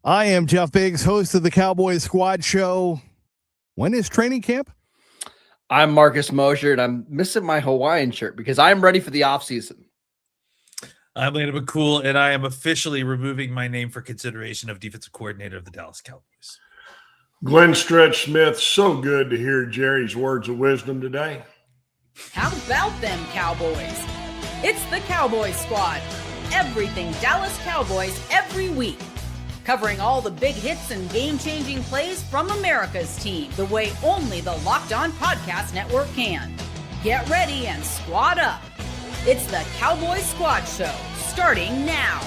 I am Jeff Biggs, host of the Cowboys Squad Show. When is training camp? I'm Marcus Mosher, and I'm missing my Hawaiian shirt because I'm ready for the offseason. I'm Landon McCool, and I am officially removing my name for consideration of defensive coordinator of the Dallas Cowboys. Glenn Stretch Smith, so good to hear Jerry's words of wisdom today. How about them Cowboys? It's the Cowboys Squad. Everything Dallas Cowboys every week. Covering all the big hits and game-changing plays from America's team, the way only the Locked On Podcast Network can. Get ready and squad up. It's the Cowboys Squad Show, starting now.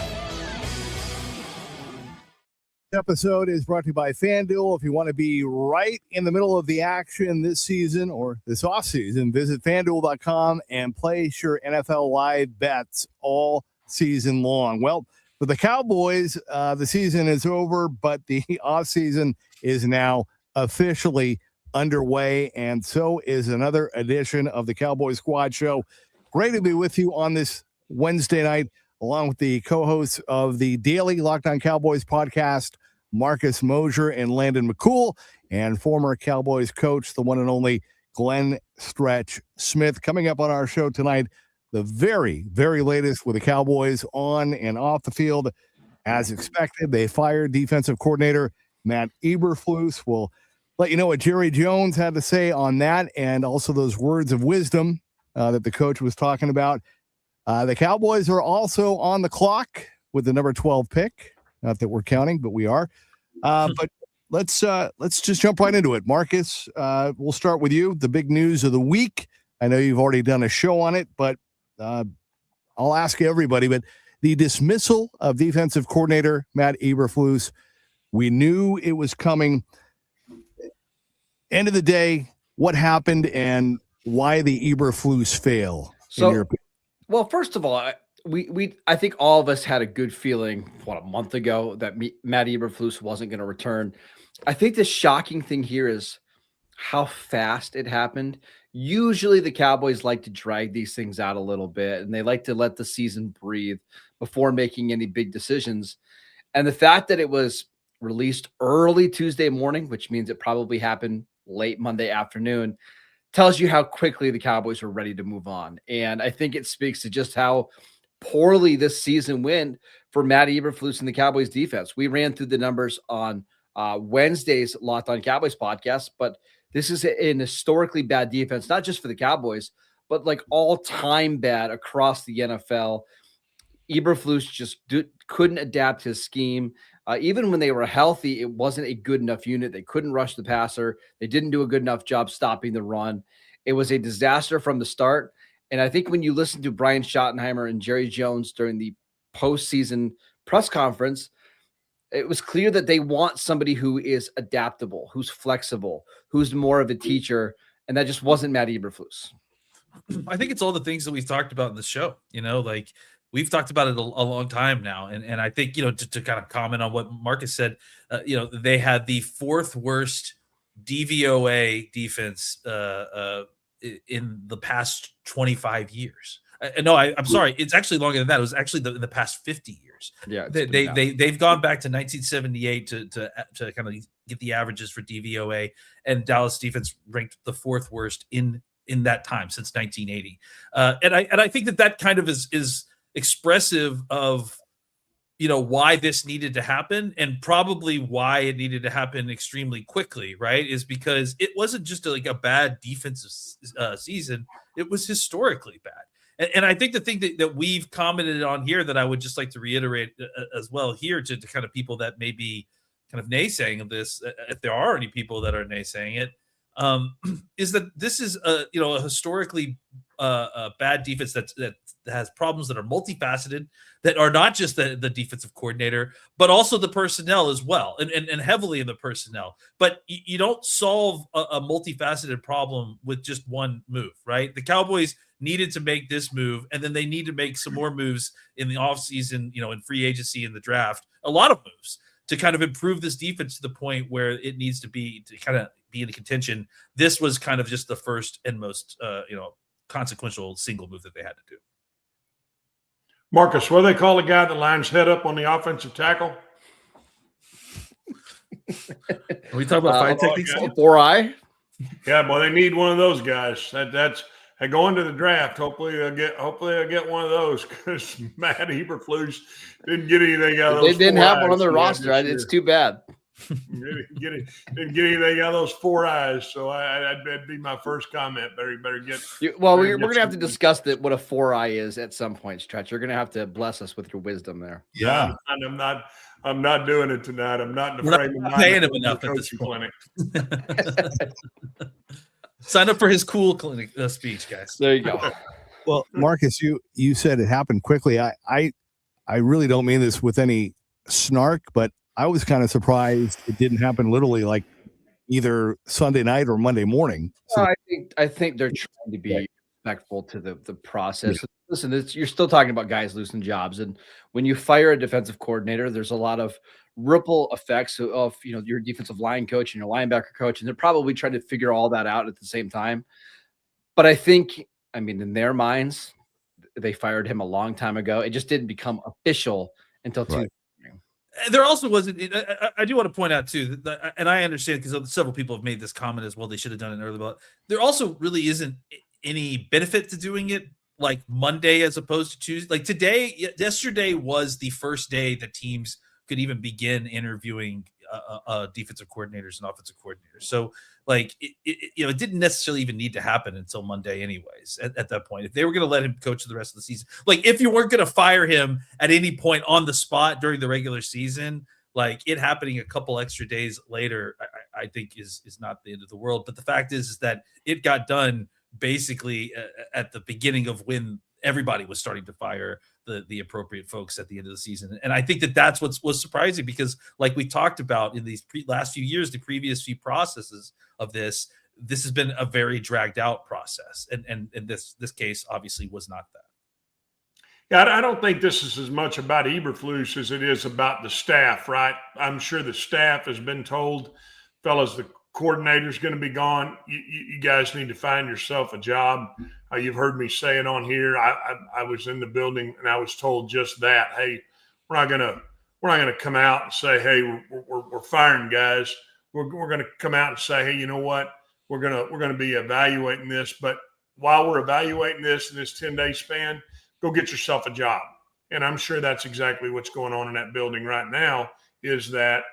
This episode is brought to you by FanDuel. If you want to be right in the middle of the action this season or this offseason, visit FanDuel.com and place your NFL live bets all season long. Well, for the Cowboys, the season is over, but the offseason is now officially underway, and so is another edition of the Cowboys Squad Show. Great to be with you on this Wednesday night, along with the co-hosts of the daily Locked On Cowboys podcast, Marcus Mosher and Landon McCool, and former Cowboys coach, the one and only Glenn Stretch Smith. Coming up on our show tonight, the very, very latest with the Cowboys on and off the field. As expected, they fired defensive coordinator Matt Eberflus. We'll let you know what Jerry Jones had to say on that, and also those words of wisdom that the coach was talking about. The Cowboys are also on the clock with the number 12 pick. Not that we're counting, but we are. But let's just jump right into it. Marcus, we'll start with you. The big news of the week. I know you've already done a show on it, but I'll ask everybody. But the dismissal of defensive coordinator Matt Eberflus, we knew it was coming. End of the day, what happened and why the Eberflus fail? Well, first of all, I think all of us had a good feeling a month ago that Matt Eberflus wasn't going to return. I think the shocking thing here is how fast it happened. Usually the Cowboys like to drag these things out a little bit, and they like to let the season breathe before making any big decisions. And the fact that it was released early Tuesday morning, which means it probably happened late Monday afternoon, tells you how quickly the Cowboys were ready to move on. And I think it speaks to just how poorly this season went for Matt Eberflus and the Cowboys defense. We ran through the numbers on Wednesday's Locked On Cowboys podcast, but this is an historically bad defense, not just for the Cowboys, but like all-time bad across the NFL. Eberflus just couldn't adapt his scheme. Even when they were healthy, it wasn't a good enough unit. They couldn't rush the passer. They didn't do a good enough job stopping the run. It was a disaster from the start. And I think when you listen to Brian Schottenheimer and Jerry Jones during the postseason press conference, it was clear that they want somebody who is adaptable, who's flexible, who's more of a teacher, and that just wasn't Matt Eberflus. I think it's all the things that we've talked about in the show. Like we've talked about it a long time now, and I think to kind of comment on what Marcus said, they had the fourth worst DVOA defense in the past 25 years. No, I'm sorry. It's actually longer than that. It was actually in the past 50 years. Yeah, they've gone back to 1978 to kind of get the averages for DVOA, and Dallas defense ranked the fourth worst in that time since 1980. And I think that kind of is expressive of why this needed to happen, and probably why it needed to happen extremely quickly. Right, is because it wasn't just like a bad defensive season; it was historically bad. And I think the thing that we've commented on here that I would just like to reiterate as well here to kind of people that may be kind of naysaying of this, if there are any people that are naysaying it, is that this is a historically bad defense that has problems that are multifaceted, that are not just the defensive coordinator, but also the personnel as well, and heavily in the personnel. But you don't solve a multifaceted problem with just one move, right? The Cowboys needed to make this move, and then they need to make some more moves in the offseason, in free agency, in the draft, a lot of moves to kind of improve this defense to the point where it needs to be to kind of be in contention. This was kind of just the first and most, consequential single move that they had to do. Marcus, what do they call the guy that lines head up on the offensive tackle? Are we talking about fight Oh, techniques? yeah. 4-eye. Yeah, boy, they need one of those guys. That's going to the draft. Hopefully they'll get one of those because Matt Eberflus didn't get anything out of those. They didn't have one on eyes their he had roster. this It's year. too bad. Didn't get anything out of those 4 eyes. So that'd be my first comment. Better get. We're going to have to discuss what a 4-eye is at some point, Stretch. You're going to have to bless us with your wisdom there. Yeah, I'm not doing it tonight. I'm not in the frame of mind. Paying him enough at this clinic. Sign up for his cool clinic speech, guys. There you go. Well, Marcus, you said it happened quickly. I really don't mean this with any snark, but I was kind of surprised it didn't happen literally like either Sunday night or Monday morning. So I think they're trying to be respectful to the process. Yeah. Listen, you're still talking about guys losing jobs, and when you fire a defensive coordinator, there's a lot of ripple effects of your defensive line coach and your linebacker coach, and they're probably trying to figure all that out at the same time. But I mean, in their minds, they fired him a long time ago. It just didn't become official until two. There also wasn't. I do want to point out too, and I understand because several people have made this comment as well. They should have done it early, but there also really isn't any benefit to doing it like Monday as opposed to Tuesday. Like yesterday was the first day that teams could even begin interviewing defensive coordinators and offensive coordinators. So like it didn't necessarily even need to happen until Monday anyways at that point. If they were going to let him coach the rest of the season, like if you weren't going to fire him at any point on the spot during the regular season, like it happening a couple extra days later, I think is not the end of the world. But the fact is that it got done basically at the beginning of when everybody was starting to fire the appropriate folks at the end of the season. And I think that's what was surprising because like we talked about in these last few years, the previous few processes of this has been a very dragged out process. And this case obviously was not that. Yeah, I don't think this is as much about Eberflus as it is about the staff, right? I'm sure the staff has been told, fellas, the coordinator's going to be gone. You guys need to find yourself a job. You've heard me say it on here. I was in the building and I was told just that. Hey, we're not gonna come out and say, hey, we're firing guys. We're going to come out and say, hey, you know what? We're gonna be evaluating this. But while we're evaluating this in this 10-day span, go get yourself a job. And I'm sure that's exactly what's going on in that building right now. Is that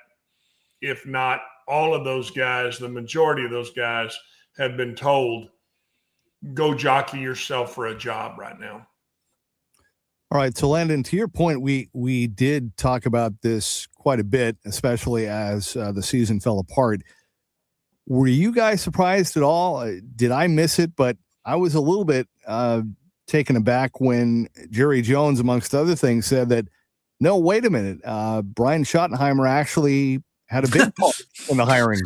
if not all of those guys, the majority of those guys have been told, go jockey yourself for a job right now. All right. So Landon, to your point, we did talk about this quite a bit, especially as the season fell apart. Were you guys surprised at all? Did I miss it? But I was a little bit taken aback when Jerry Jones, amongst other things, said that, no, wait a minute. Brian Schottenheimer actually had a big part in the hiring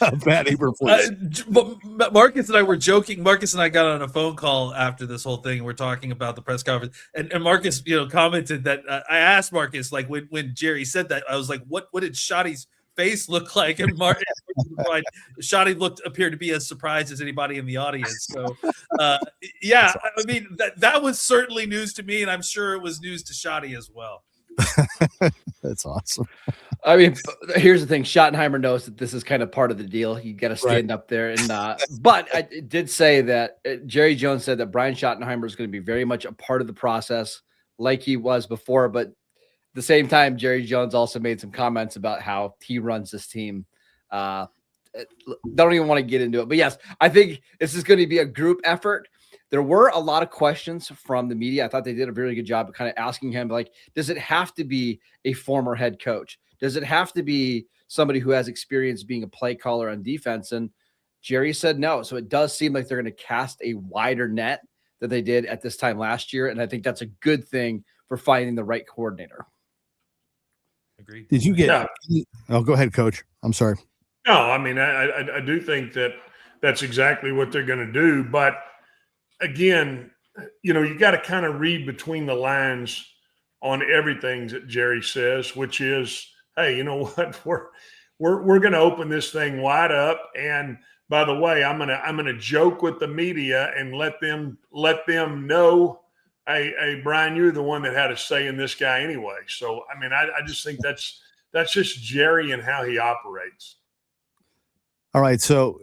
of Matt Eberflus. Marcus and I were joking. Marcus and I got on a phone call after this whole thing. We're talking about the press conference, and Marcus, commented that I asked Marcus, like when Jerry said that, I was like, "What did Shotty's face look like?" And Marcus replied, "Shotty appeared to be as surprised as anybody in the audience." So, yeah, awesome. I mean that was certainly news to me, and I'm sure it was news to Shotty as well. That's awesome. I mean, here's the thing. Schottenheimer knows that this is kind of part of the deal. You got to stand up there. And but I did say that Jerry Jones said that Brian Schottenheimer is going to be very much a part of the process like he was before. But at the same time, Jerry Jones also made some comments about how he runs this team. Don't even want to get into it. But yes, I think this is going to be a group effort. There were a lot of questions from the media. I thought they did a really good job of kind of asking him, like, does it have to be a former head coach? Does it have to be somebody who has experience being a play caller on defense? And Jerry said no. So it does seem like they're going to cast a wider net than they did at this time last year. And I think that's a good thing for finding the right coordinator. Agreed. Did you get Oh, go ahead, Coach. I'm sorry. No, I mean, I do think that's exactly what they're going to do. But again, you got to kind of read between the lines on everything that Jerry says, which is, hey, you know what? We're going to open this thing wide up. And by the way, I'm going to joke with the media and let them know, hey, Brian, you're the one that had a say in this guy anyway. So, I mean, I just think That's just Jerry and how he operates. All right. So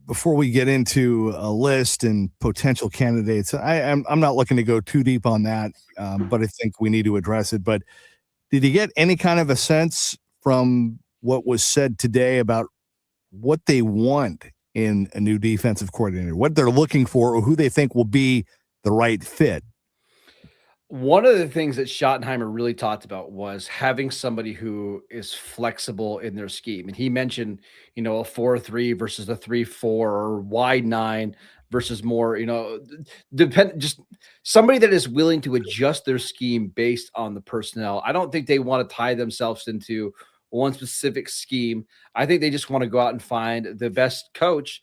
before we get into a list and potential candidates, I'm not looking to go too deep on that, but I think we need to address it. But did you get any kind of a sense from what was said today about what they want in a new defensive coordinator, what they're looking for, or who they think will be the right fit? One of the things that Schottenheimer really talked about was having somebody who is flexible in their scheme. And he mentioned, a 4-3 versus a 3-4 or wide 9 versus more, just somebody that is willing to adjust their scheme based on the personnel. I don't think they want to tie themselves into one specific scheme. I think they just want to go out and find the best coach.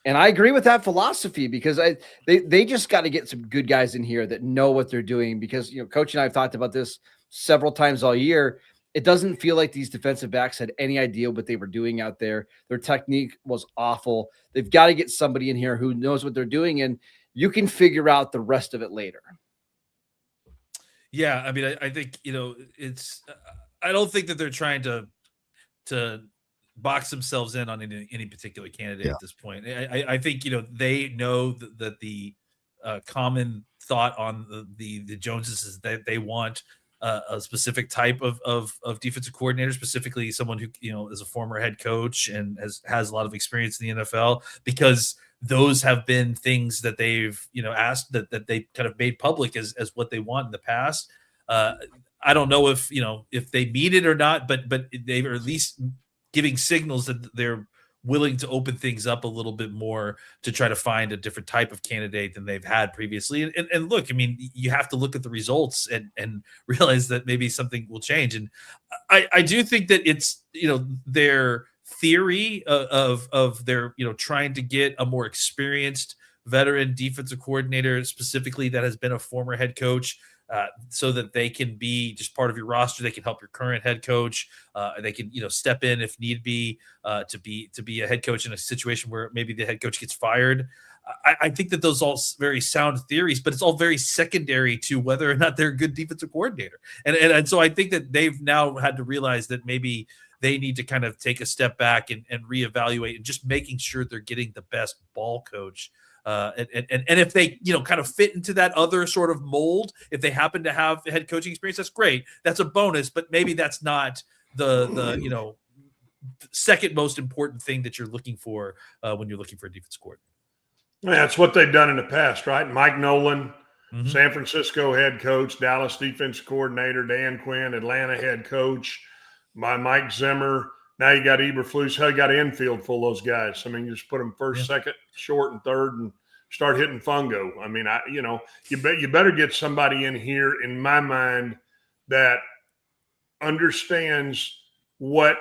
And I agree with that philosophy because they just got to get some good guys in here that know what they're doing, because, Coach and I have talked about this several times all year. It doesn't feel like these defensive backs had any idea what they were doing out there. Their technique was awful. They've got to get somebody in here who knows what they're doing, and you can figure out the rest of it later. Yeah. I mean, I think, it's, I don't think that they're trying to box themselves in on any particular candidate at this point. I think, they know that the common thought on the Joneses is that they want a specific type of defensive coordinator, specifically someone who, is a former head coach and has a lot of experience in the NFL, because those have been things that they've, asked that they kind of made public as what they want in the past. I don't know if they mean it or not, but they are at least giving signals that they're willing to open things up a little bit more to try to find a different type of candidate than they've had previously. And look, I mean, you have to look at the results and realize that maybe something will change. And I do think that it's, their theory of their, trying to get a more experienced veteran defensive coordinator, specifically that has been a former head coach, so that they can be just part of your roster. They can help your current head coach. They can, step in if need be, to be a head coach in a situation where maybe the head coach gets fired. I think that those all very sound theories, but it's all very secondary to whether or not they're a good defensive coordinator. And so I think that they've now had to realize that maybe they need to kind of take a step back and reevaluate, and just making sure they're getting the best ball coach. And if they, kind of fit into that other sort of mold, if they happen to have head coaching experience, that's great. That's a bonus, but maybe that's not the second most important thing that you're looking for when you're looking for a defense coordinator. Yeah, that's what they've done in the past, right? Mike Nolan, San Francisco head coach, Dallas defense coordinator, Dan Quinn, Atlanta head coach, Mike Zimmer. Now you got Eberflus. How you got an infield full of those guys? I mean, you just put them first, second, short, and third, and start hitting fungo. I mean, you better get somebody in here, in my mind, that understands what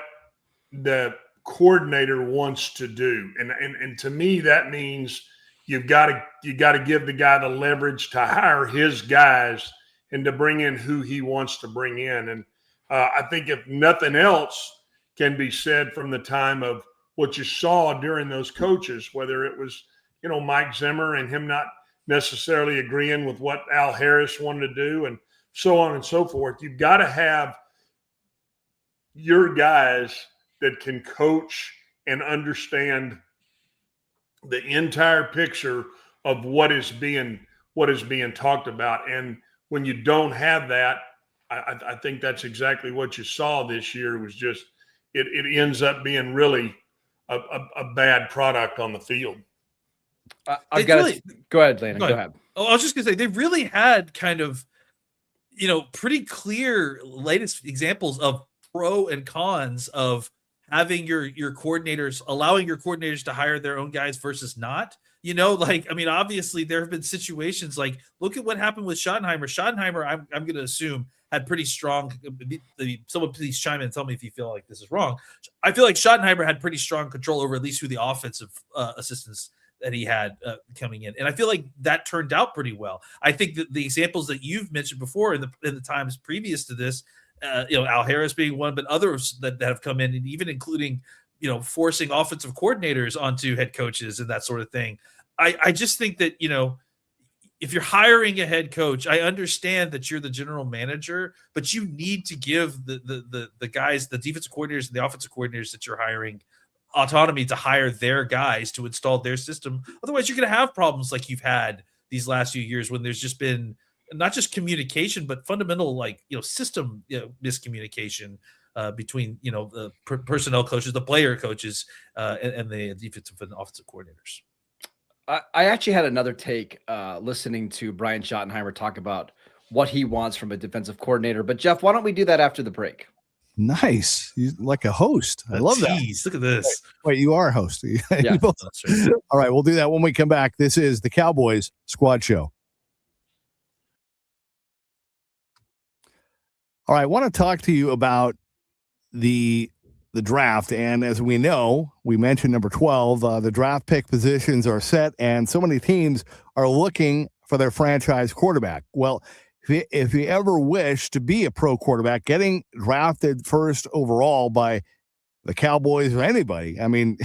the coordinator wants to do, and to me that means you got to give the guy the leverage to hire his guys and to bring in who he wants to bring in. And I think if nothing else can be said from the time of what you saw during those coaches, whether it was, Mike Zimmer and him not necessarily agreeing with what Al Harris wanted to do and so on and so forth. You've got to have your guys that can coach and understand the entire picture of what is being talked about. And when you don't have that, I think that's exactly what you saw this year. It was just, it ends up being really a bad product on the field. I've got to go ahead, Landon. Go ahead. Oh, I was just gonna say, they've really had kind of, pretty clear latest examples of pro and cons of having your coordinators, allowing your coordinators to hire their own guys versus not. Obviously there have been situations like, look at what happened with Schottenheimer. Schottenheimer, I'm going to assume, had pretty strong. Someone please chime in and tell me if you feel like this is wrong. I feel like Schottenheimer had pretty strong control over at least who the offensive assistants that he had coming in, and I feel like that turned out pretty well. I think that the examples that you've mentioned before in the times previous to this, Al Harris being one, but others that have come in, and even including, forcing offensive coordinators onto head coaches and that sort of thing. I just think that, if you're hiring a head coach, I understand that you're the general manager, but you need to give the guys, the defensive coordinators and the offensive coordinators that you're hiring, autonomy to hire their guys to install their system. Otherwise, you're going to have problems like you've had these last few years when there's just been not just communication, but fundamental system miscommunication between the personnel coaches, the player coaches, and the defensive and offensive coordinators. I actually had another take listening to Brian Schottenheimer talk about what he wants from a defensive coordinator. But Jeff, why don't we do that after the break? Nice. You like a host. I love that. Look at this. Wait, you are a host. Yeah, that's right. All right, we'll do that when we come back. This is the Cowboys Squad Show. All right, I want to talk to you about the draft. And as we know, we mentioned number 12, the draft pick positions are set, and so many teams are looking for their franchise quarterback. Well, if you ever wish to be a pro quarterback, getting drafted first overall by the Cowboys or anybody, I mean,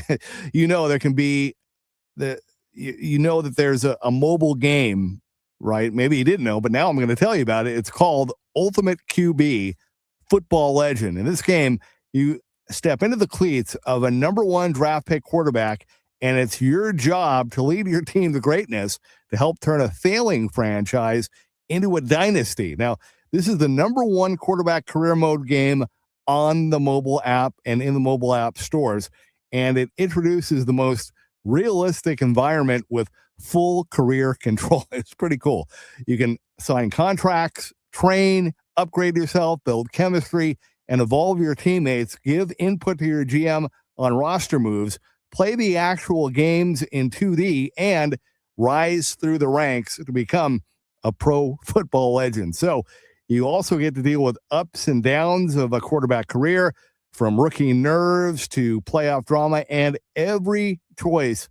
there can be that there's a mobile game, right? Maybe you didn't know, but now I'm going to tell you about it. It's called Ultimate QB Football Legend. In this game, you step into the cleats of a number 1 draft pick quarterback, and it's your job to lead your team to greatness to help turn a failing franchise into a dynasty. Now, this is the number 1 quarterback career mode game on the mobile app and in the mobile app stores, and it introduces the most realistic environment with full career control. It's pretty cool. You can sign contracts, train, upgrade yourself, build chemistry, and evolve your teammates, give input to your GM on roster moves, play the actual games in 2D, and rise through the ranks to become a pro football legend. So you also get to deal with ups and downs of a quarterback career, from rookie nerves to playoff drama, and every choice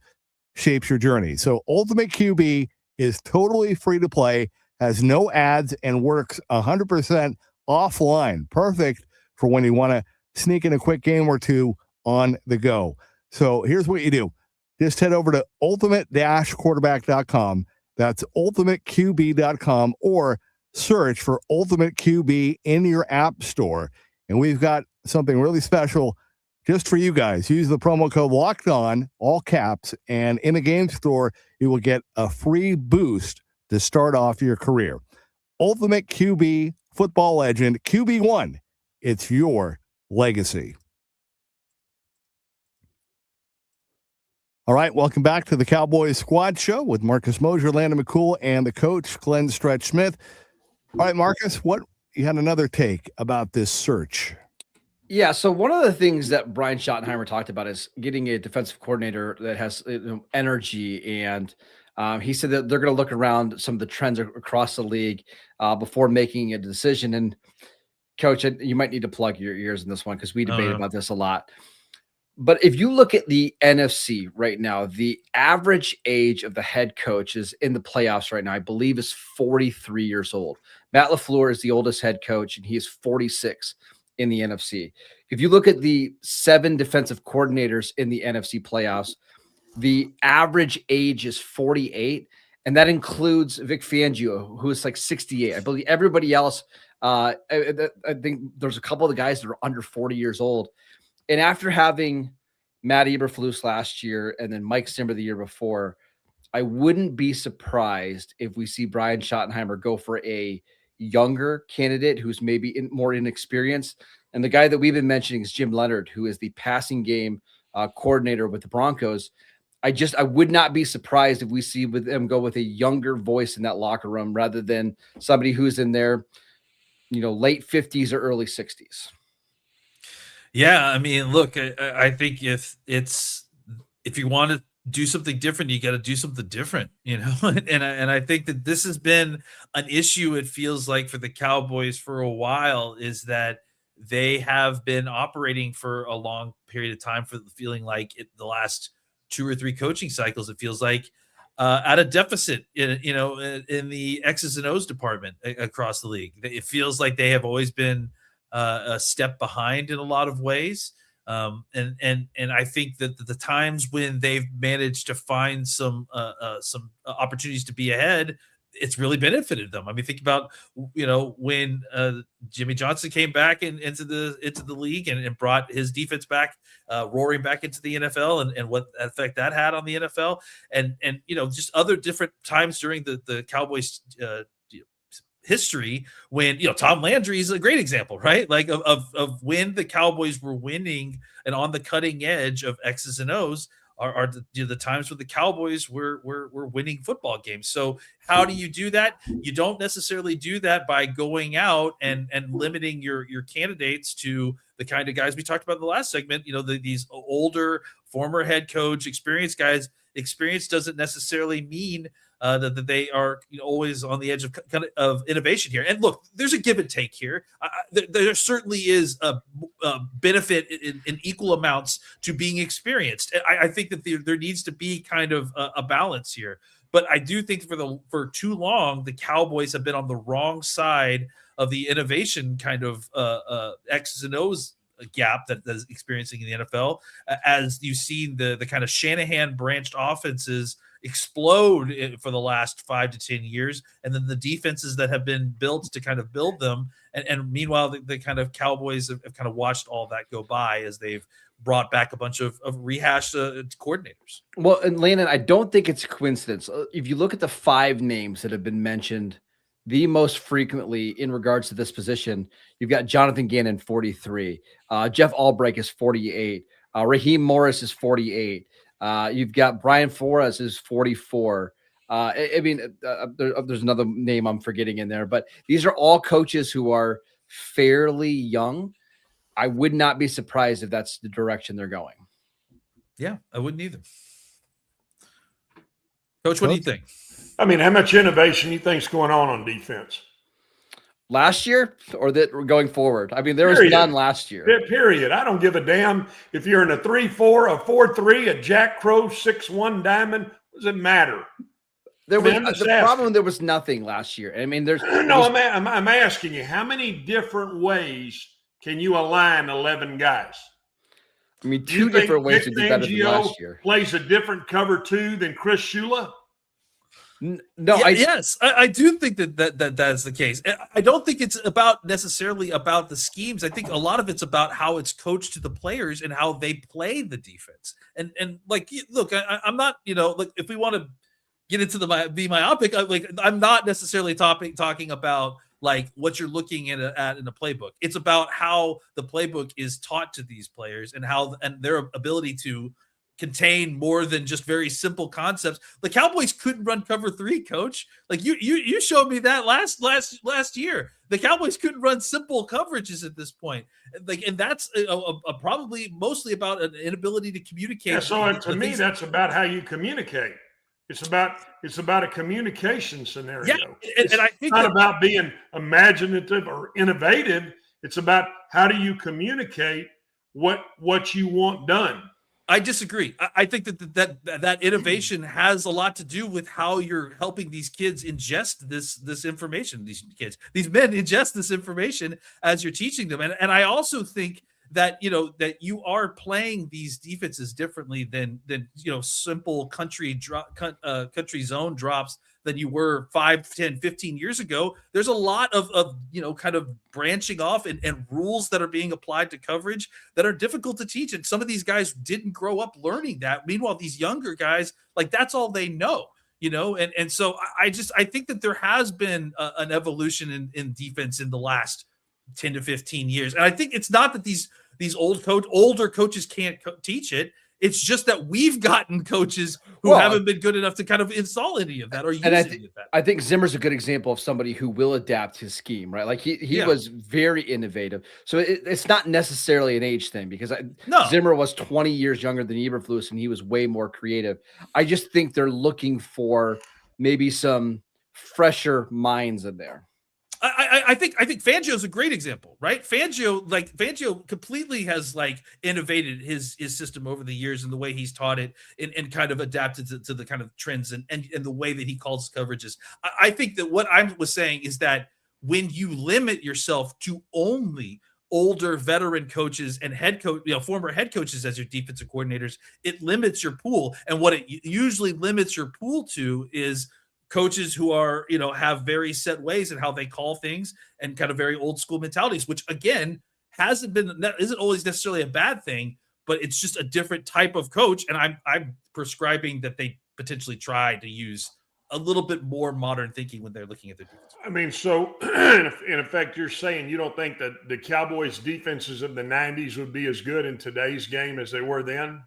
shapes your journey. So Ultimate QB is totally free to play, has no ads, and works 100% offline. Perfect for when you want to sneak in a quick game or two on the go. So here's what you do. Just head over to ultimate-quarterback.com. That's ultimateqb.com, or search for Ultimate QB in your app store. And we've got something really special just for you guys. Use the promo code LOCKEDON, all caps, and in the game store, you will get a free boost to start off your career. Ultimate QB Football Legend, QB1. It's your legacy. All right, welcome back to the Cowboys Squad Show with Marcus Mosher, Landon McCool, and the coach, Glenn Stretch Smith. All right, Marcus, you had another take about this search. Yeah, so one of the things that Brian Schottenheimer talked about is getting a defensive coordinator that has energy, and he said that they're going to look around some of the trends across the league before making a decision. And Coach, you might need to plug your ears in this one because we debate about this a lot. But if you look at the NFC right now, the average age of the head coach is in the playoffs right now, I believe, is 43 years old. Matt LaFleur is the oldest head coach, and he is 46 in the NFC. If you look at the 7 defensive coordinators in the NFC playoffs, the average age is 48, and that includes Vic Fangio, who is like 68. I believe everybody else, I think there's a couple of the guys that are under 40 years old. And after having Matt Eberflus last year and then Mike Zimmer the year before, I wouldn't be surprised if we see Brian Schottenheimer go for a younger candidate who's maybe more inexperienced. And the guy that we've been mentioning is Jim Leonard, who is the passing game coordinator with the Broncos. I would not be surprised if we see with them go with a younger voice in that locker room rather than somebody who's in their, late 50s or early 60s. Yeah, I mean, look, I think if you want to do something different, you got to do something different, and I think that this has been an issue. It feels like for the Cowboys for a while is that they have been operating for a long period of time for feeling like the last 2 or 3 coaching cycles. It feels like at a deficit, in the X's and O's department across the league. It feels like they have always been a step behind in a lot of ways. And I think that the times when they've managed to find some opportunities to be ahead, it's really benefited them. I mean, think about, when Jimmy Johnson came back into the league and brought his defense back, roaring back into the NFL, and what effect that had on the NFL, and just other different times during the Cowboys history when Tom Landry is a great example, right? Like of when the Cowboys were winning and on the cutting edge of X's and O's are the times when the Cowboys were winning football games. So how do you do that? You don't necessarily do that by going out and limiting your candidates to the kind of guys we talked about in the last segment. These older former head coach experienced guys. Experience doesn't necessarily mean that they are always on the edge of innovation here. And look, there's a give and take here. There certainly is a benefit in equal amounts to being experienced. I think that there needs to be kind of a balance here. But I do think for too long, the Cowboys have been on the wrong side of the innovation kind of X's and O's gap that is experiencing in the NFL, as you've seen the kind of Shanahan branched offenses explode for the last 5 to 10 years, and then the defenses that have been built to kind of build them, and meanwhile the kind of Cowboys have kind of watched all that go by as they've brought back a bunch of rehashed coordinators. Well, and Landon, I don't think it's a coincidence. If you look at the 5 names that have been mentioned the most frequently in regards to this position, you've got Jonathan Gannon, 43. Jeff Albrecht is 48. Raheem Morris is 48. You've got Brian Flores is 44. There's another name I'm forgetting in there, but these are all coaches who are fairly young. I would not be surprised if that's the direction they're going. Yeah, I wouldn't either. Coach, what do you think? I mean, how much innovation you think's going on defense? Last year or that going forward? I mean, there was none last year. Period. I don't give a damn if you're in a 3-4, a 4-3, a Jack Crow 6-1 diamond. What does it matter? There was nothing last year. I mean, I'm asking you, how many different ways can you align 11 guys? I mean, 2 different ways to do better than last year. Plays a different cover 2 than Chris Shula? No, yes, I do think that's the case. I don't think it's necessarily about the schemes. I think a lot of it's about how it's coached to the players and how they play the defense. And like, look, I'm not, like, if we want to get into be myopic, I'm not necessarily talking about like what you're looking at in a playbook. It's about how the playbook is taught to these players and their ability to contain more than just very simple concepts. The Cowboys couldn't run cover 3, coach. Like you showed me that last year. The Cowboys couldn't run simple coverages at this point. And that's probably mostly about an inability to communicate. Yeah, so to me, that's about how you communicate. It's about a communication scenario. Yeah, and I think it's not about being imaginative or innovative. It's about how do you communicate what you want done. I disagree. I think that innovation has a lot to do with how you're helping these kids ingest this information. These men ingest this information as you're teaching them, and I also think that that you are playing these defenses differently than simple country zone drops than you were 5, 10, 15 years ago. There's a lot of kind of branching off and rules that are being applied to coverage that are difficult to teach. And some of these guys didn't grow up learning that. Meanwhile, these younger guys, like, that's all they know, and so I think that there has been an evolution in defense in the last 10 to 15 years. And I think it's not that these older coaches can't teach it. It's just that we've gotten coaches who haven't been good enough to kind of install any of that or use any of that. I think Zimmer's a good example of somebody who will adapt his scheme, right? Like he was very innovative. So it's not necessarily an age thing because Zimmer was 20 years younger than Eberflus and he was way more creative. I just think they're looking for maybe some fresher minds in there. I think Fangio is a great example, right? Fangio completely has innovated his system over the years and the way he's taught it and kind of adapted to the kind of trends and the way that he calls coverages. I think that what I was saying is that when you limit yourself to only older veteran coaches and former head coaches as your defensive coordinators, it limits your pool. And what it usually limits your pool to is coaches who are, have very set ways in how they call things and kind of very old school mentalities, which again isn't always necessarily a bad thing, but it's just a different type of coach. And I'm prescribing that they potentially try to use a little bit more modern thinking when they're looking at the defense. I mean, so in effect, you're saying you don't think that the Cowboys defenses of the 90s would be as good in today's game as they were then?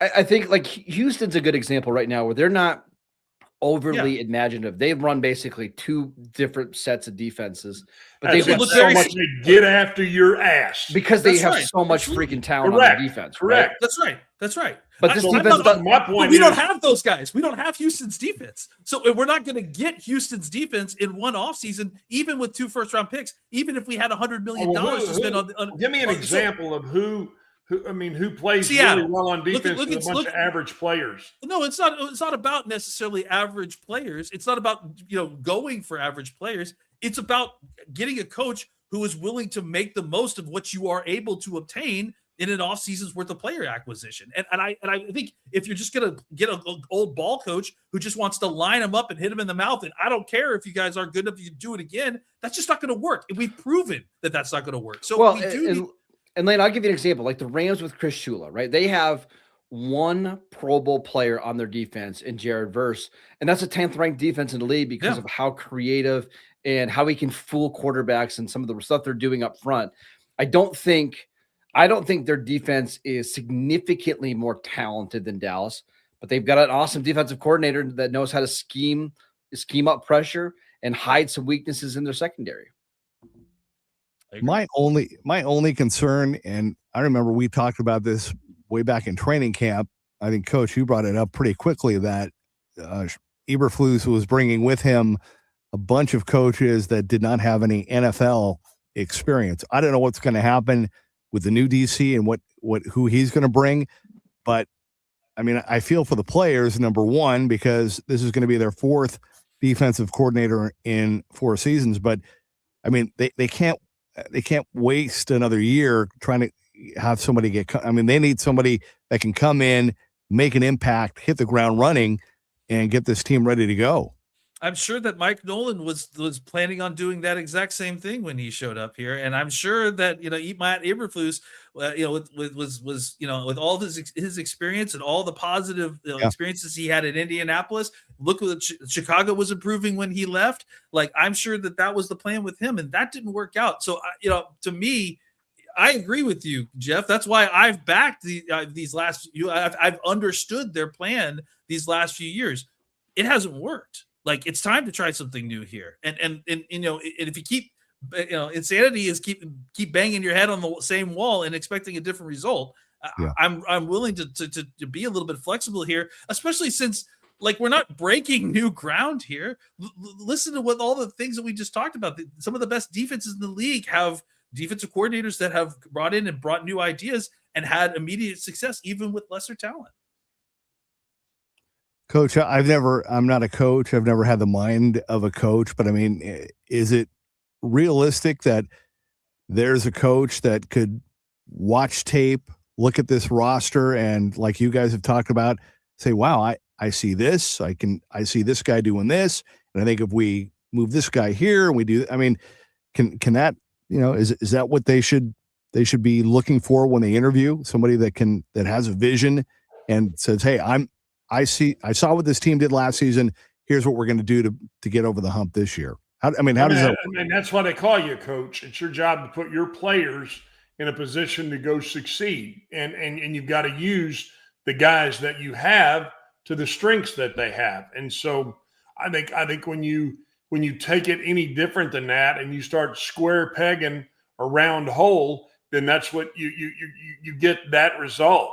I think like Houston's a good example right now where they're not overly imaginative. They run basically two different sets of defenses, but they've got so much to get after your ass because they have so much freaking talent on the defense. Correct. Right? That's right. But this defense, my point we don't have those guys. We don't have Houston's defense. So we're not going to get Houston's defense in one offseason, even with 2 first-round picks, even if we had $100 million to spend on. Give me an example of who plays really well on defense with a bunch of average players. No, it's not about necessarily average players. It's not about, going for average players. It's about getting a coach who is willing to make the most of what you are able to obtain in an off season's worth of player acquisition. And I think if you're just going to get an old ball coach who just wants to line them up and hit them in the mouth, and I don't care if you guys aren't good enough, you do it again, that's just not going to work. And we've proven that that's not going to work. So And Lane, I'll give you an example, like the Rams with Chris Shula, right? They have one Pro Bowl player on their defense in Jared Verse, and that's a 10th ranked defense in the league because of how creative and how he can fool quarterbacks and some of the stuff they're doing up front. I don't think their defense is significantly more talented than Dallas, but they've got an awesome defensive coordinator that knows how to scheme up pressure and hide some weaknesses in their secondary. My only concern, and I remember we talked about this way back in training camp. I think, Coach, you brought it up pretty quickly that Eberflus was bringing with him a bunch of coaches that did not have any NFL experience. I don't know what's going to happen with the new DC and who he's going to bring, but I mean, I feel for the players, number one, because this is going to be their 4th defensive coordinator in 4 seasons. But I mean, they can't waste another year trying to have somebody they need somebody that can come in, make an impact, hit the ground running, and get this team ready to go. I'm sure that Mike Nolan was planning on doing that exact same thing when he showed up here, and I'm sure that Matt Eberflus, with all his experience and all the positive experiences he had in Indianapolis. Look what Chicago was improving when he left. Like, I'm sure that was the plan with him, and that didn't work out. So to me, I agree with you, Jeff. That's why I've backed these last few. I've understood their plan these last few years. It hasn't worked. Like, it's time to try something new here. And if you keep, insanity is keep banging your head on the same wall and expecting a different result. I'm willing to be a little bit flexible here, especially since we're not breaking new ground here. Listen to what all the things that we just talked about. Some of the best defenses in the league have defensive coordinators that have brought new ideas and had immediate success, even with lesser talent. Coach, I'm not a coach. I've never had the mind of a coach, but I mean, is it realistic that there's a coach that could watch tape, look at this roster, and like you guys have talked about, say, wow, I see this, I see this guy doing this. And I think if we move this guy here and we do, I mean, can that, is that what they should be looking for when they interview somebody that has a vision and says, hey, I saw what this team did last season. Here's what we're going to do to get over the hump this year. How does that? I mean, that's why they call you a coach. It's your job to put your players in a position to go succeed, and you've got to use the guys that you have to the strengths that they have. And so, I think when you take it any different than that, and you start square pegging a round hole, then that's what you get that result.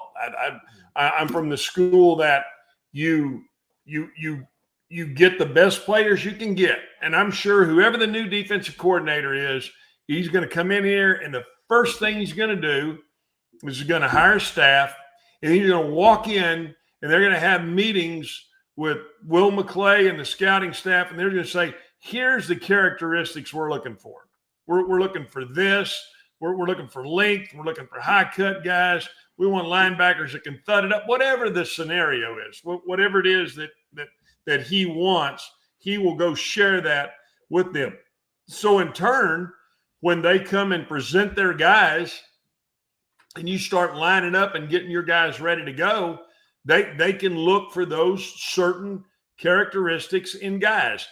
I'm from the school that you get the best players you can get. And I'm sure whoever the new defensive coordinator is, he's going to come in here, and the first thing he's going to do is he's going to hire staff, and he's going to walk in, and they're going to have meetings with Will McClay and the scouting staff, and they're going to say, here's the characteristics we're looking for. We're looking for this. We're looking for length. We're looking for high cut guys. We want linebackers that can thud it up, whatever the scenario is, whatever it is that he wants, he will go share that with them. So in turn, when they come and present their guys and you start lining up and getting your guys ready to go, they can look for those certain characteristics in guys.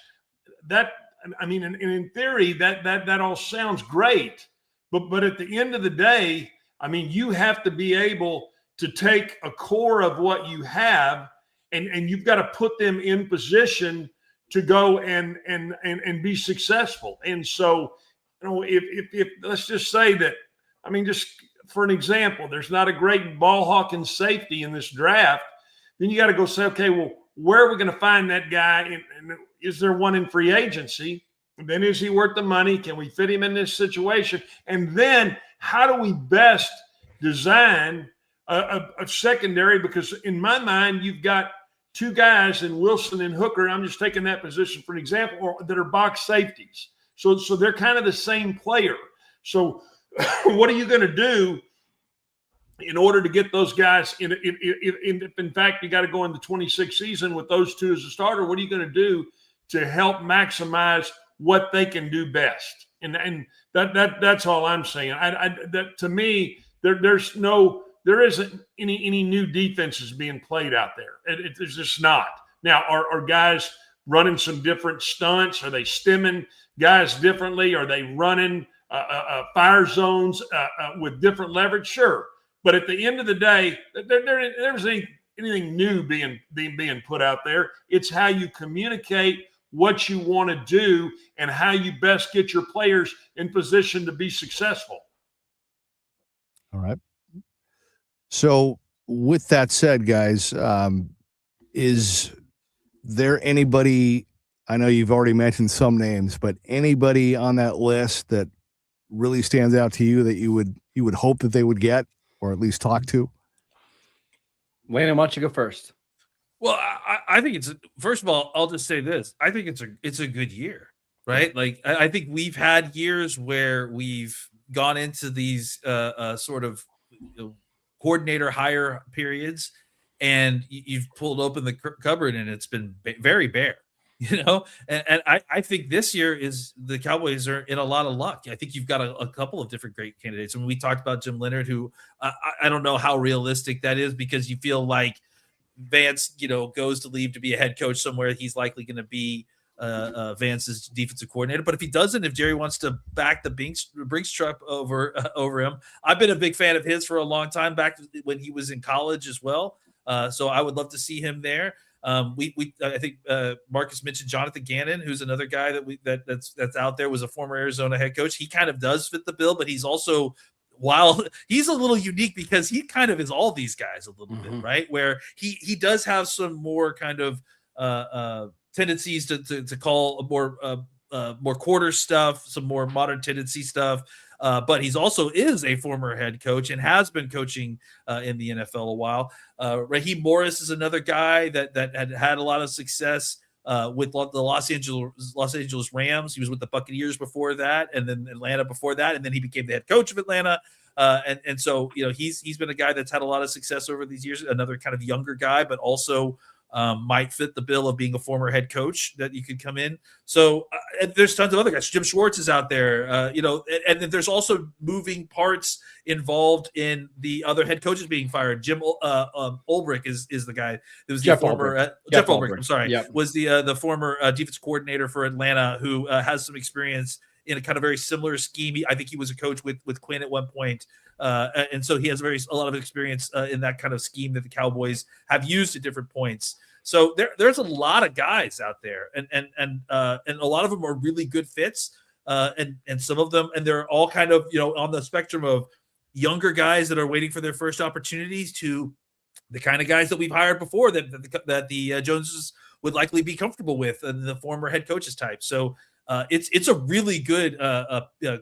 That, I mean, in theory, that all sounds great, but at the end of the day, I mean, you have to be able to take a core of what you have, and you've got to put them in position to go and be successful. And so, you know, if let's just say that, I mean, just for an example, there's not a great ball hawking safety in this draft, then you got to go say, okay, well, where are we going to find that guy? And is there one in free agency? And then is he worth the money? Can we fit him in this situation? And then how do we best design a secondary? Because in my mind, you've got two guys in Wilson and Hooker. I'm just taking that position for an example, or that are box safeties. So they're kind of the same player. So what are you going to do in order to get those guys if in fact you got to go in the 26 season with those two as a starter? What are you going to do to help maximize what they can do best? And that's all I'm saying. That to me, there isn't any new defenses being played out there. There's just not. Now, are guys running some different stunts? Are they stemming guys differently? Are they running fire zones with different leverage? Sure. But at the end of the day, there's anything new being put out there. It's how you communicate what you want to do and how you best get your players in position to be successful. All right. So with that said, guys, is there anybody, I know you've already mentioned some names, but anybody on that list that really stands out to you that you would hope that they would get, or at least talk to? Landon, why don't you go first? Well, I think first of all, I'll just say this. I think it's a good year, right? Like, I think we've had years where we've gone into these sort of coordinator hire periods, and you've pulled open the cupboard and it's been very bare, you know? And I think this year is the Cowboys are in a lot of luck. I think you've got a couple of different great candidates. And we talked about Jim Leonard, who I don't know how realistic that is, because you feel like Vance, goes to leave to be a head coach somewhere. He's likely going to be Vance's defensive coordinator. But if he doesn't, if Jerry wants to back the Brinks truck over him, I've been a big fan of his for a long time, back when he was in college as well. So I would love to see him there. I think Marcus mentioned Jonathan Gannon, who's another guy that's out there, was a former Arizona head coach. He kind of does fit the bill, but he's also, while he's a little unique because he kind of is all these guys a little bit, right? Where he does have some more kind of tendencies to call more quarter stuff, some more modern tendency stuff. But he's also is a former head coach and has been coaching in the NFL a while. Raheem Morris is another guy that had a lot of success with the Los Angeles Rams. He was with the Buccaneers before that, and then Atlanta before that, and then he became the head coach of Atlanta. And so he's been a guy that's had a lot of success over these years. Another kind of younger guy, but also might fit the bill of being a former head coach that you could come in. So there's tons of other guys. Jim Schwartz is out there, and then there's also moving parts involved in the other head coaches being fired. Jim Ulbrich is the guy that was the former Jeff Ulbrich. I'm sorry, was the former defense coordinator for Atlanta, who has some experience in a kind of very similar scheme. I think he was a coach with Quinn at one point. And so he has a lot of experience in that kind of scheme that the Cowboys have used at different points. So there's a lot of guys out there, and a lot of them are really good fits. And some of them, and they're all kind of, on the spectrum of younger guys that are waiting for their first opportunities to the kind of guys that we've hired before that the Joneses would likely be comfortable with, and the former head coaches type. So it's a really good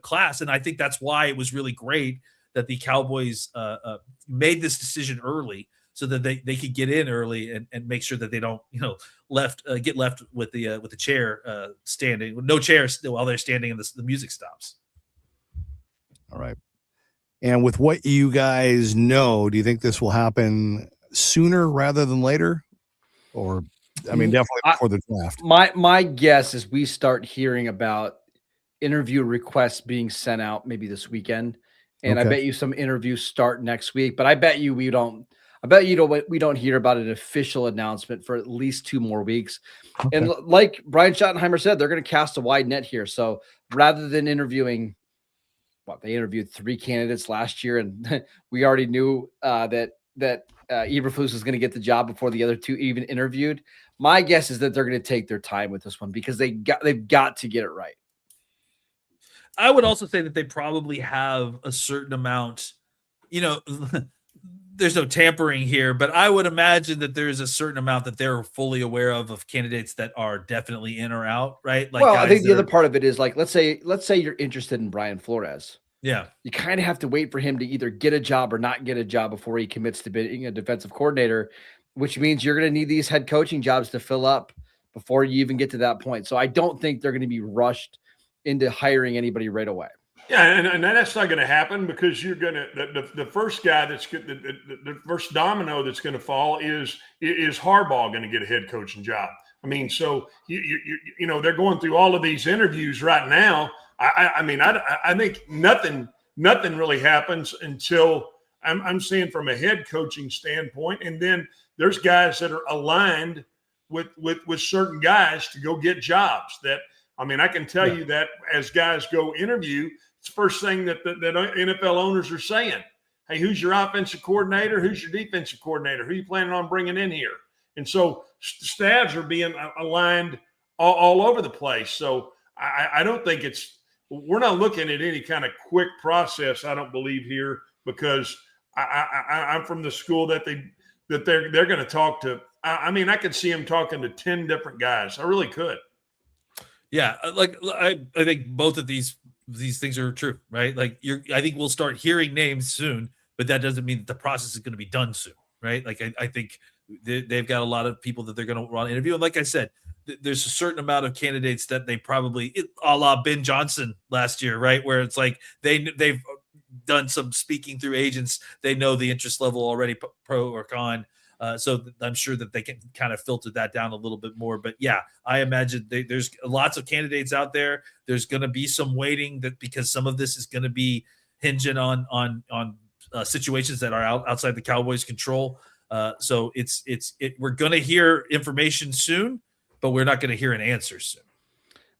class. And I think that's why it was really great that the Cowboys made this decision early, so that they could get in early and make sure that they don't, get left with the chair standing, with no chairs while they're standing and the music stops. All right. And with what you guys know, do you think this will happen sooner rather than later? Or, I mean, definitely before the draft. My guess is we start hearing about interview requests being sent out maybe this weekend. And I bet you some interviews start next week, but I bet you we don't hear about an official announcement for at least 2 more weeks. Okay. And like Brian Schottenheimer said, they're going to cast a wide net here. So rather than interviewing, they interviewed 3 candidates last year, and we already knew that Eberflus was going to get the job before the other 2 even interviewed. My guess is that they're going to take their time with this one because they've got to get it right. I would also say that they probably have a certain amount, there's no tampering here, but I would imagine that there's a certain amount that they're fully aware of candidates that are definitely in or out, right? Like, well, I think the other part of it is like, let's say you're interested in Brian Flores. Yeah. You kind of have to wait for him to either get a job or not get a job before he commits to being a defensive coordinator, which means you're going to need these head coaching jobs to fill up before you even get to that point. So I don't think they're going to be rushed into hiring anybody right away. Yeah, and that's not going to happen because you're going to the first guy that's the first domino that's going to fall is Harbaugh going to get a head coaching job. I mean, so you they're going through all of these interviews right now. I think nothing really happens until I'm seeing from a head coaching standpoint, and then there's guys that are aligned with certain guys to go get jobs. That I can tell you that as guys go interview. It's the first thing that NFL owners are saying. Hey, who's your offensive coordinator? Who's your defensive coordinator? Who are you planning on bringing in here? And so staffs are being aligned all over the place. So I don't think we're not looking at any kind of quick process, I don't believe here, because I'm from the school that they're going to talk to. I could see them talking to 10 different guys. I really could. Yeah, I think both of these things are true, right? Like I think we'll start hearing names soon, but that doesn't mean that the process is going to be done soon, right? Like I think they've got a lot of people that they're going to want to interview. And like I said, there's a certain amount of candidates that they probably, a la Ben Johnson last year, right? Where it's like they've done some speaking through agents. They know the interest level already, pro or con. So I'm sure that they can kind of filter that down a little bit more. But yeah, I imagine there's lots of candidates out there. There's going to be some waiting because some of this is going to be hinging on situations that are outside the Cowboys' control. So we're going to hear information soon, but we're not going to hear an answer soon.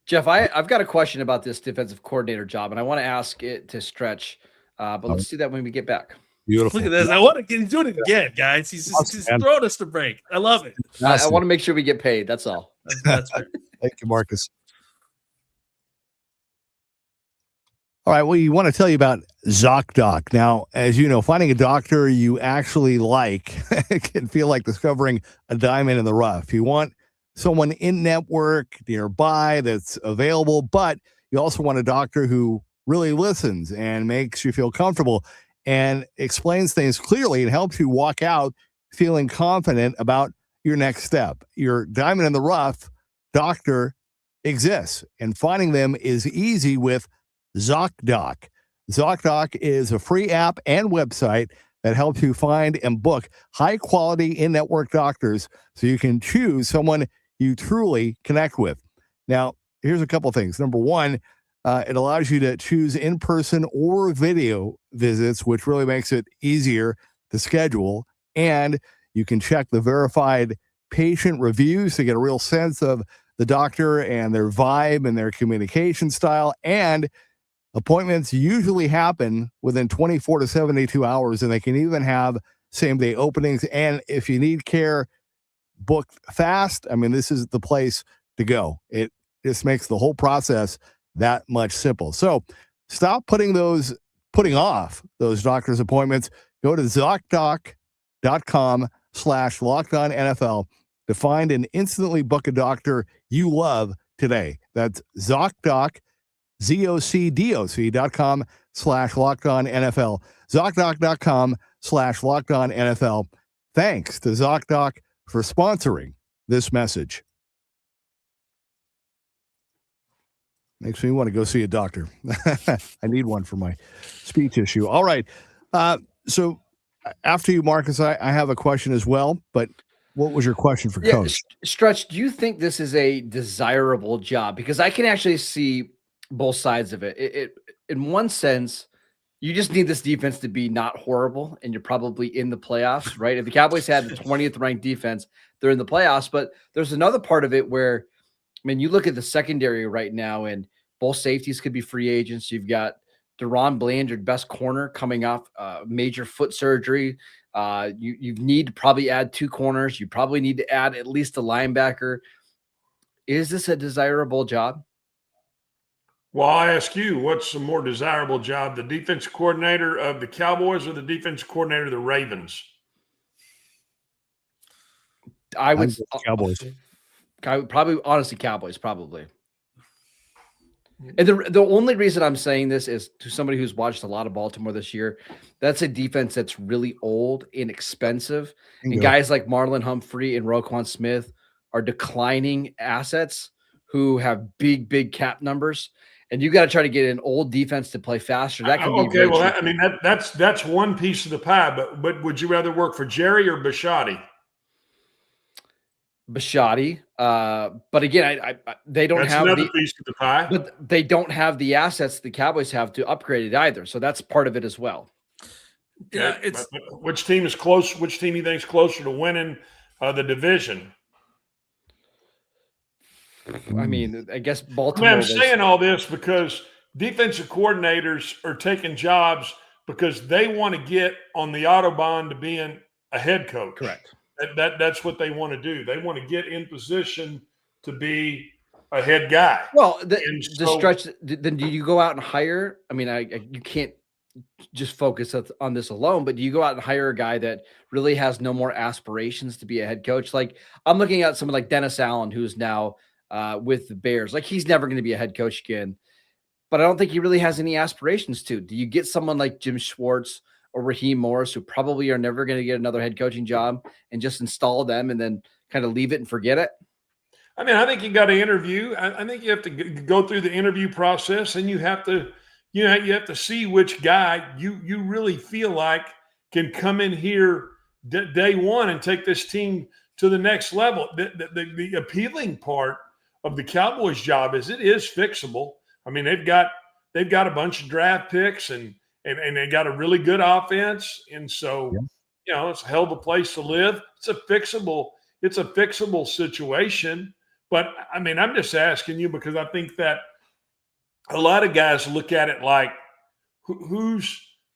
Jeff, I've got a question about this defensive coordinator job, and I want to ask it to Stretch, but let's do that when we get back. Beautiful. Look at this. I want to get he's doing it again, guys. He's throwing us to break. I love it. I want to make sure we get paid. That's all. That's fair. Thank you, Marcus. All right. Well, you want to tell you about ZocDoc. Now, as you know, finding a doctor you actually like can feel like discovering a diamond in the rough. You want someone in network nearby that's available, but you also want a doctor who really listens and makes you feel comfortable and explains things clearly and helps you walk out feeling confident about your next step. Your diamond in the rough doctor exists, and finding them is easy with ZocDoc. ZocDoc is a free app and website that helps you find and book high-quality in-network doctors so you can choose someone you truly connect with. Now, here's a couple things. Number one, it allows you to choose in-person or video visits, which really makes it easier to schedule. And you can check the verified patient reviews to get a real sense of the doctor and their vibe and their communication style. And appointments usually happen within 24 to 72 hours, and they can even have same-day openings. And if you need care booked fast, this is the place to go. It just makes the whole process that much simple. So stop putting off those doctor's appointments. Go to ZocDoc.com/LockedOnNFL to find and instantly book a doctor you love today. That's ZocDoc, ZocDoc.com/LockedOnNFL. ZocDoc.com/LockedOnNFL. Thanks to ZocDoc for sponsoring this message. Makes me want to go see a doctor. I need one for my speech issue. All right. So after you, Marcus, I have a question as well, but what was your question for Coach? Stretch, do you think this is a desirable job? Because I can actually see both sides of it. It in one sense, you just need this defense to be not horrible, and you're probably in the playoffs, right? If the Cowboys had the 20th ranked defense, they're in the playoffs. But there's another part of it where, I mean, you look at the secondary right now, and both safeties could be free agents. You've got Deron Bland, best corner, coming off major foot surgery. You need to probably add 2 corners. You probably need to add at least a linebacker. Is this a desirable job? Well, I ask you, what's a more desirable job, the defense coordinator of the Cowboys or the defense coordinator of the Ravens? I would Cowboys. Probably, honestly, Cowboys, probably. And the only reason I'm saying this is to somebody who's watched a lot of Baltimore this year. That's a defense that's really old, inexpensive, and guys like Marlon Humphrey and Roquan Smith are declining assets who have big cap numbers. And you got to try to get an old defense to play faster. That can be okay. Well, that's one piece of the pie. But would you rather work for Jerry or Bisciotti? Bisciotti, but again, they don't have another piece of the pie. But they don't have the assets the Cowboys have to upgrade it either. So that's part of it as well. Yeah, but which team is close? Which team you think is closer to winning the division? I mean, I guess Baltimore. I'm saying all this because defensive coordinators are taking jobs because they want to get on the Autobahn to being a head coach. Correct. That's what they want to do. They want to get in position to be a head guy. Well, the Stretch. Then do you go out and hire? I mean, you can't just focus on this alone, but do you go out and hire a guy that really has no more aspirations to be a head coach? Like I'm looking at someone like Dennis Allen, who's now with the Bears. Like he's never going to be a head coach again, but I don't think he really has any aspirations to. Do you get someone like Jim Schwartz or Raheem Morris, who probably are never going to get another head coaching job, and just install them and then kind of leave it and forget it? I mean, I think you got to interview. I think you have to go through the interview process, and you have to see which guy you really feel like can come in here day one and take this team to the next level. The appealing part of the Cowboys job is it is fixable. I mean, they've got a bunch of draft picks and they got a really good offense. And so, it's a hell of a place to live. It's a fixable situation. But I mean, I'm just asking you because I think that a lot of guys look at it like,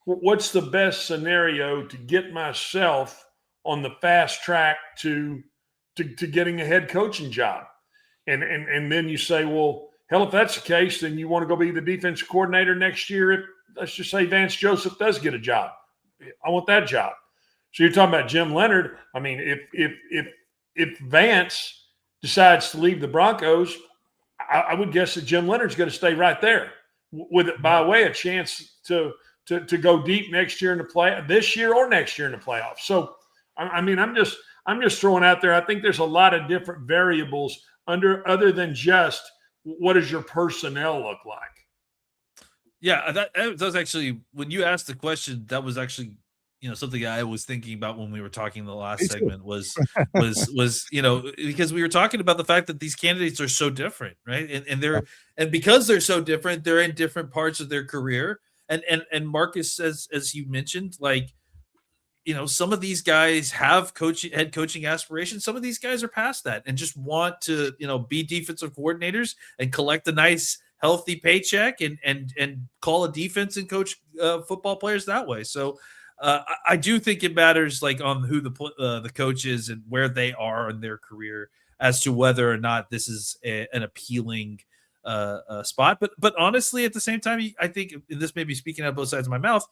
what's the best scenario to get myself on the fast track to getting a head coaching job? And then you say, well, hell, if that's the case, then you want to go be the defensive coordinator next year. If let's just say Vance Joseph does get a job, I want that job. So you're talking about Jim Leonard. I mean, if Vance decides to leave the Broncos, I would guess that Jim Leonard's going to stay right there with it by way a chance to go deep next year in the this year or next year in the playoffs. So I mean, I'm just throwing out there. I think there's a lot of different variables other than just what does your personnel look like. Yeah, that was actually, when you asked the question, that was actually, something I was thinking about when we were talking the last segment was because we were talking about the fact that these candidates are so different, right? And because they're so different, they're in different parts of their career. And Marcus says, as you mentioned, like, some of these guys have head coaching aspirations. Some of these guys are past that and just want to, be defensive coordinators and collect a nice, healthy paycheck and call a defense and coach football players that way. So I do think it matters, like, on who the coach is and where they are in their career as to whether or not this is an appealing spot. But honestly, at the same time, I think this may be speaking out both sides of my mouth.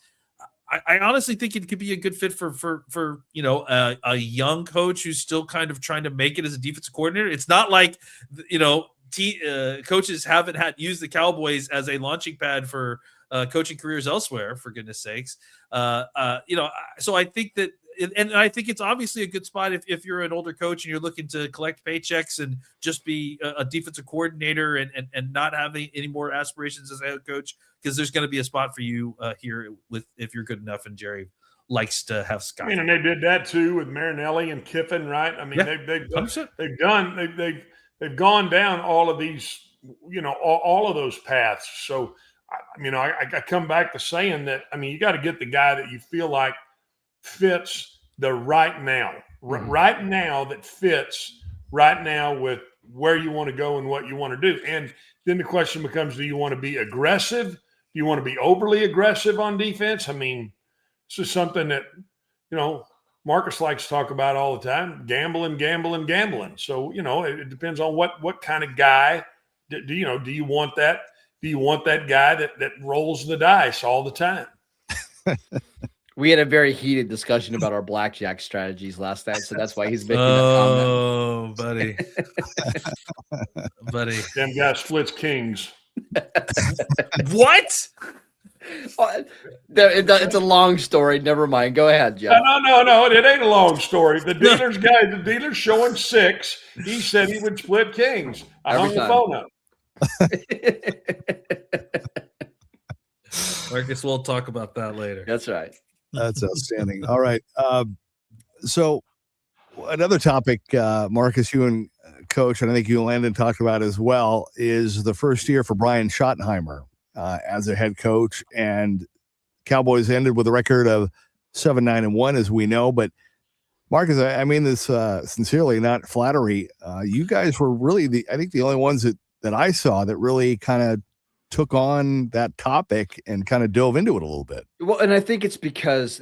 I honestly think it could be a good fit for a young coach who's still kind of trying to make it as a defensive coordinator. It's not like coaches haven't used the Cowboys as a launching pad for coaching careers elsewhere, for goodness sakes. So I think that and I think it's obviously a good spot if you're an older coach and you're looking to collect paychecks and just be a defensive coordinator and not have any more aspirations as a head coach, because there's going to be a spot for you here if you're good enough, and Jerry likes to have Scott. And they did that too with Marinelli and Kiffin, right? I mean, they've gone down all of these, all of those paths. So, I come back to saying that, you got to get the guy that you feel like fits the right now, right now that fits right now with where you want to go and what you want to do. And then the question becomes, do you want to be aggressive? Do you want to be overly aggressive on defense? This is something that, Marcus likes to talk about all the time, gambling. So, it depends on what kind of guy do you want that? Do you want that guy that rolls the dice all the time? We had a very heated discussion about our blackjack strategies last night, so that's why he's making that comment. buddy. Them guy splits kings. What? It's a long story. Never mind. Go ahead, Jeff. No. It ain't a long story. The dealer's showing 6. He said he would split kings. I hung the phone up. Marcus, we'll talk about that later. That's right. That's outstanding. All right. So another topic, Marcus, you and Coach, and I think you and Landon talked about as well, is the first year for Brian Schottenheimer as a head coach. And Cowboys ended with a record of 7-9-1, as we know. But Marcus, I mean this sincerely, not flattery. You guys were really the only ones that I saw that really kind of took on that topic and kind of dove into it a little bit. Well, and I think it's because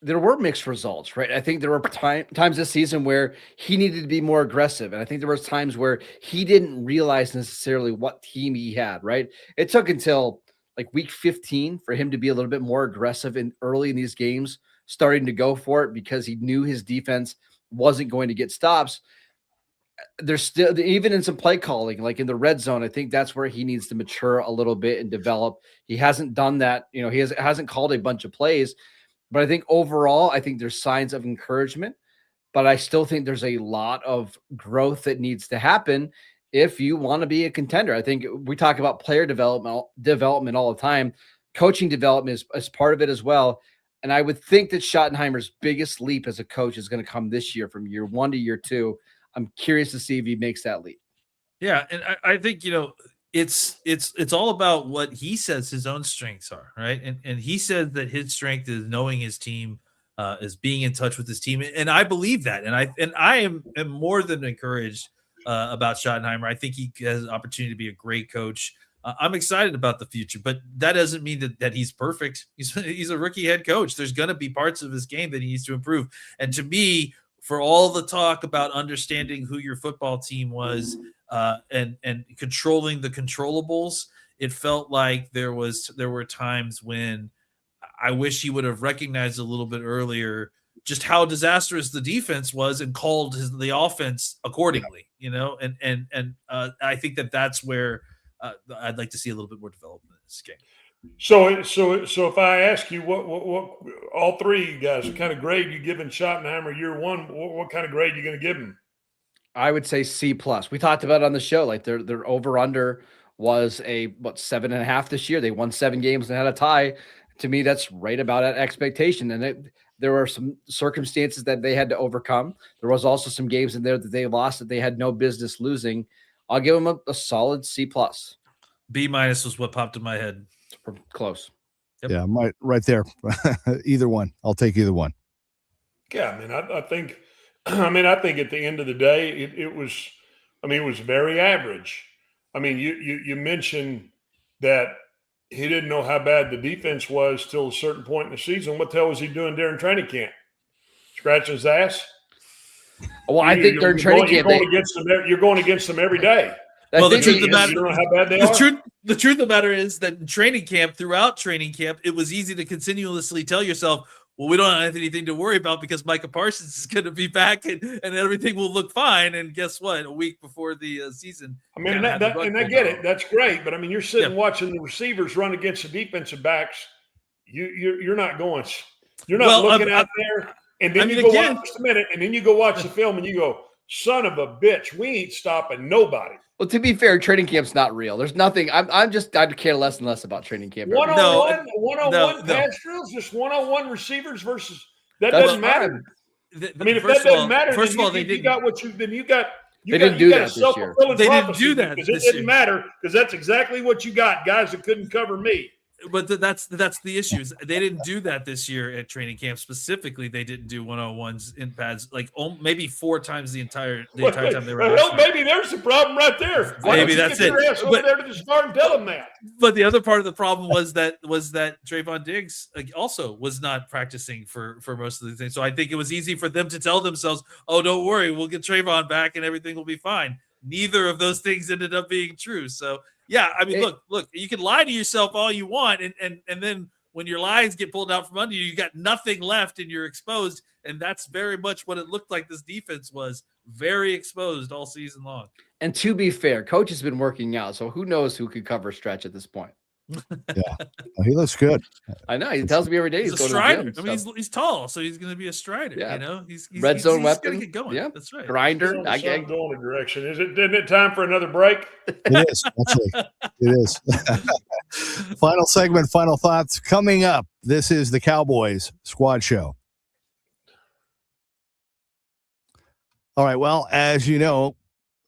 there were mixed results, right? I think there were times this season where he needed to be more aggressive. And I think there was times where he didn't realize necessarily what team he had, right? It took until like week 15 for him to be a little bit more aggressive early in these games, starting to go for it because he knew his defense wasn't going to get stops. There's still, even in some play calling, like in the red zone, I think that's where he needs to mature a little bit and develop. He hasn't done that. He hasn't called a bunch of plays, but I think overall, I think there's signs of encouragement, but I still think there's a lot of growth that needs to happen if you want to be a contender. I think we talk about player development all the time. Coaching development is part of it as well. And I would think that Schottenheimer's biggest leap as a coach is going to come this year from year 1 to year 2. I'm curious to see if he makes that leap. Yeah, and I think it's all about what he says his own strengths are, right? And he says that his strength is knowing his team, is being in touch with his team, and I believe that. And I am more than encouraged about Schottenheimer. I think he has an opportunity to be a great coach. I'm excited about the future, but that doesn't mean that he's perfect. He's a rookie head coach. There's going to be parts of his game that he needs to improve. And to me, for all the talk about understanding who your football team was and controlling the controllables, it felt like there were times when I wish he would have recognized a little bit earlier just how disastrous the defense was and called the offense accordingly. And I think that's where I'd like to see a little bit more development in this game. So if I ask you what all three of you guys, what kind of grade you giving Schottenheimer year 1? What kind of grade are you going to give him? I would say C+. We talked about it on the show, like their over under was 7.5 this year. They won 7 games and had a tie. To me, that's right about at expectation. And there were some circumstances that they had to overcome. There was also some games in there that they lost that they had no business losing. I'll give them a solid C+. B- was what popped in my head. Close. Yep. Yeah, right there. Either one. I'll take either one. Yeah, I think at the end of the day, it was very average. You mentioned that he didn't know how bad the defense was till a certain point in the season. What the hell was he doing during training camp? Scratching his ass? Well, I think during training camp, you're going against them every day. Well, the truth of the matter, you don't know how bad they are. The truth of the matter is that in throughout training camp, it was easy to continuously tell yourself, well, we don't have anything to worry about because Micah Parsons is going to be back and everything will look fine. And guess what? A week before the season. And I get it. That's great. But you're sitting watching the receivers run against the defensive backs. You're not going. You're not looking out there. And then you go watch just a minute, and then you go watch the film, and you go, "Son of a bitch, we ain't stopping nobody." Well, to be fair, training camp's not real. There's nothing. I'd care less and less about training camp. One-on-one pass drills, just one-on-one receivers versus that doesn't matter. I mean, if that doesn't matter, first of all, they got what you then you got. They didn't do that this year. They didn't do that because it didn't matter because that's exactly what you got, guys that couldn't cover me. But that's the issue. Is they didn't do that this year at training camp. Specifically, they didn't do 1-on-1s in pads like maybe 4 times the entire time they were. Well, maybe there's the problem right there. Maybe that's it. Over there to the start and tell them that. But the other part of the problem was that Trayvon Diggs also was not practicing for most of the things. So I think it was easy for them to tell themselves, "Oh, don't worry, we'll get Trayvon back and everything will be fine." Neither of those things ended up being true. So. Yeah, I mean, look, you can lie to yourself all you want, and then when your lies get pulled out from under you, you got nothing left and you're exposed, and that's very much what it looked like. This defense was very exposed all season long. And to be fair, coach has been working out, so who knows who could cover stretch at this point. Yeah, he looks good. I know. He tells me every day he's a strider. I mean, he's tall, so he's going to be a strider. Yeah. You know, he's red zone weapon. He's get going. Yeah, that's right. Grinder. I can't go in a direction. Isn't it time for another break? It is actually. It is. Final segment. Final thoughts coming up. This is the Cowboys Squad Show. All right. Well, as you know,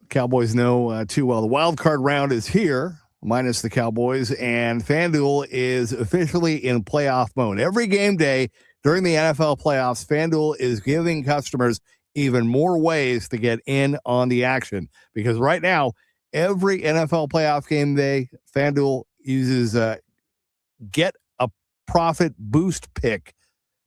Cowboys know too well. The wild card round is here. Minus the Cowboys, and FanDuel is officially in playoff mode. Every game day during the NFL playoffs, FanDuel is giving customers even more ways to get in on the action, because right now, every NFL playoff game day, FanDuel uses get a profit boost pick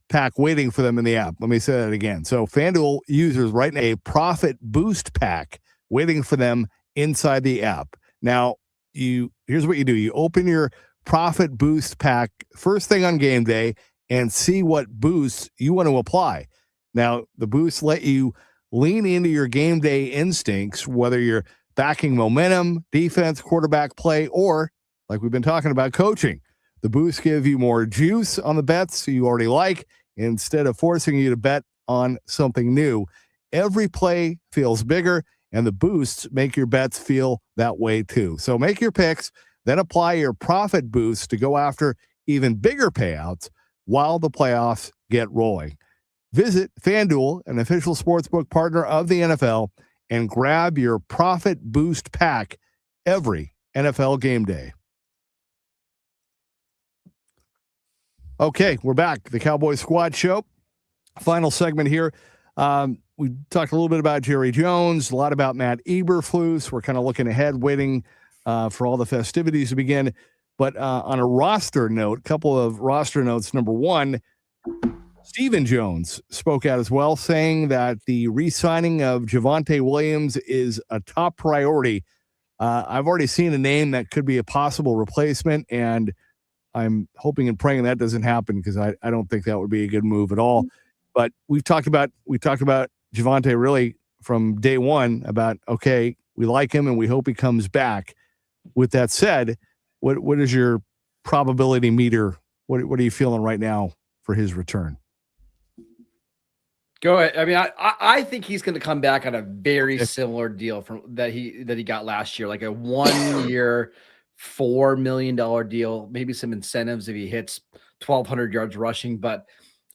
pack waiting for them in the app. Let me say that again. So FanDuel users right now a profit boost pack waiting for them inside the app. Now, here's what you do. You open your profit boost pack first thing on game day and see what boosts you want to apply. Now, the boosts let you lean into your game day instincts, whether you're backing momentum, defense, quarterback play, or like we've been talking about, coaching. The boosts give you more juice on the bets you already like instead of forcing you to bet on something new. Every play feels bigger, and the boosts make your bets feel that way too. So make your picks, then apply your profit boosts to go after even bigger payouts while the playoffs get rolling. Visit FanDuel, an official sportsbook partner of the NFL, and grab your profit boost pack every NFL game day. Okay, we're back. The Cowboys Squad Show. Final segment here. We talked a little bit about Jerry Jones, a lot about Matt Eberflus. We're kind of looking ahead, waiting for all the festivities to begin. But on a roster note, a couple of roster notes. Number one, Stephen Jones spoke out as well, saying that the re-signing of Javonte Williams is a top priority. I've already seen a name that could be a possible replacement, and I'm hoping and praying that doesn't happen, because I don't think that would be a good move at all. But we talked about Javonte really from day one about, okay, we like him and we hope he comes back. With that said, what is your probability meter? What are you feeling right now for his return? Go ahead. I mean, I think he's going to come back on a very similar deal from that he got last year, like a 1 year, $4 million deal, maybe some incentives if he hits 1,200 yards rushing. But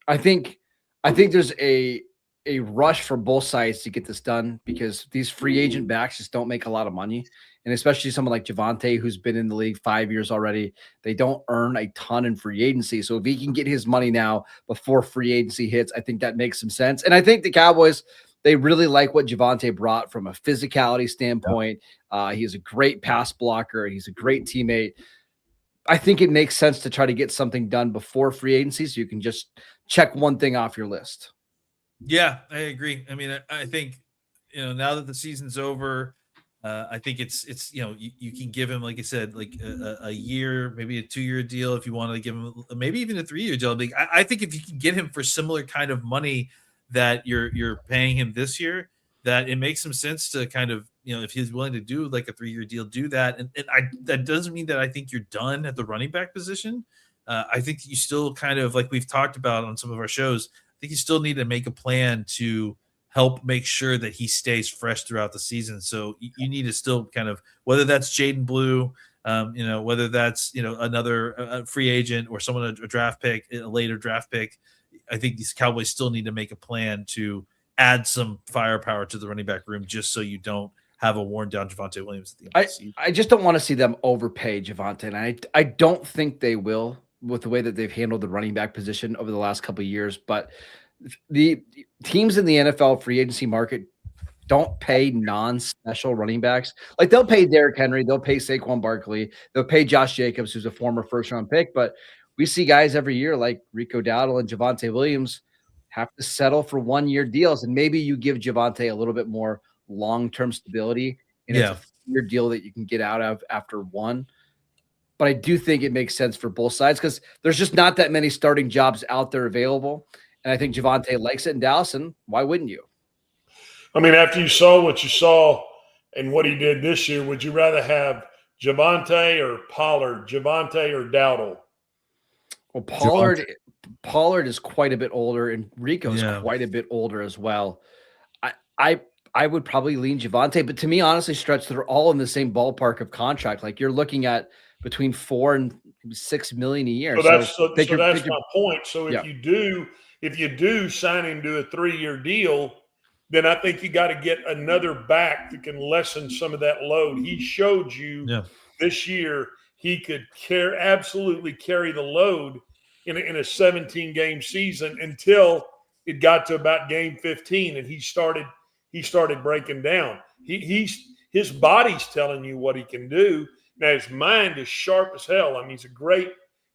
I think there's a rush for both sides to get this done, because these free agent backs just don't make a lot of money. And especially someone like Javonte, who's been in the league 5 years already, they don't earn a ton in free agency. So if he can get his money now before free agency hits, I think that makes some sense. And I think the Cowboys, they really like what Javonte brought from a physicality standpoint. He's a great pass blocker. He's a great teammate. I think it makes sense to try to get something done before free agency, so you can just check one thing off your list. Yeah, I agree. I mean, I think, now that the season's over, I think it's you can give him, like I said, like a year, maybe a 2-year deal if you want to give him, maybe even a 3-year deal. Like, I think if you can get him for similar kind of money that you're paying him this year, that it makes some sense to kind of, if he's willing to do like a 3-year deal, do that. And that doesn't mean that I think you're done at the running back position. I think you still kind of, like we've talked about on some of our shows, think you still need to make a plan to help make sure that he stays fresh throughout the season. So you need to still kind of, whether that's Jaden Blue, whether that's, another free agent or someone, a draft pick, a later draft pick. I think these Cowboys still need to make a plan to add some firepower to the running back room, just so you don't have a worn down Javonte Williams at the end of the season. I just don't want to see them overpay Javonte, and I don't think they will with the way that they've handled the running back position over the last couple of years. But the teams in the NFL free agency market don't pay non-special running backs. Like, they'll pay Derrick Henry, they'll pay Saquon Barkley, they'll pay Josh Jacobs, who's a former first-round pick. But we see guys every year like Rico Dowdle and Javonte Williams have to settle for one-year deals, and maybe you give Javonte a little bit more long-term stability, and it's a year deal that you can get out of after one. But I do think it makes sense for both sides, because there's just not that many starting jobs out there available. And I think Javonte likes it in Dallas, and why wouldn't you? I mean, after you saw what you saw and what he did this year, would you rather have Javonte or Pollard, Javonte or Dowdle? Well, Pollard is quite a bit older, and Rico is quite a bit older as well. I would probably lean Javonte, but to me, honestly, Stretch, they're all in the same ballpark of contract. Like, you're looking at between $4 and $6 million a year. That's my point. So if you do sign him to a 3-year deal, then I think you got to get another back that can lessen some of that load. He showed you this year he could absolutely carry the load in a 17-game season until it got to about game 15, and he started breaking down. His body's telling you what he can do. Now, his mind is sharp as hell. I mean,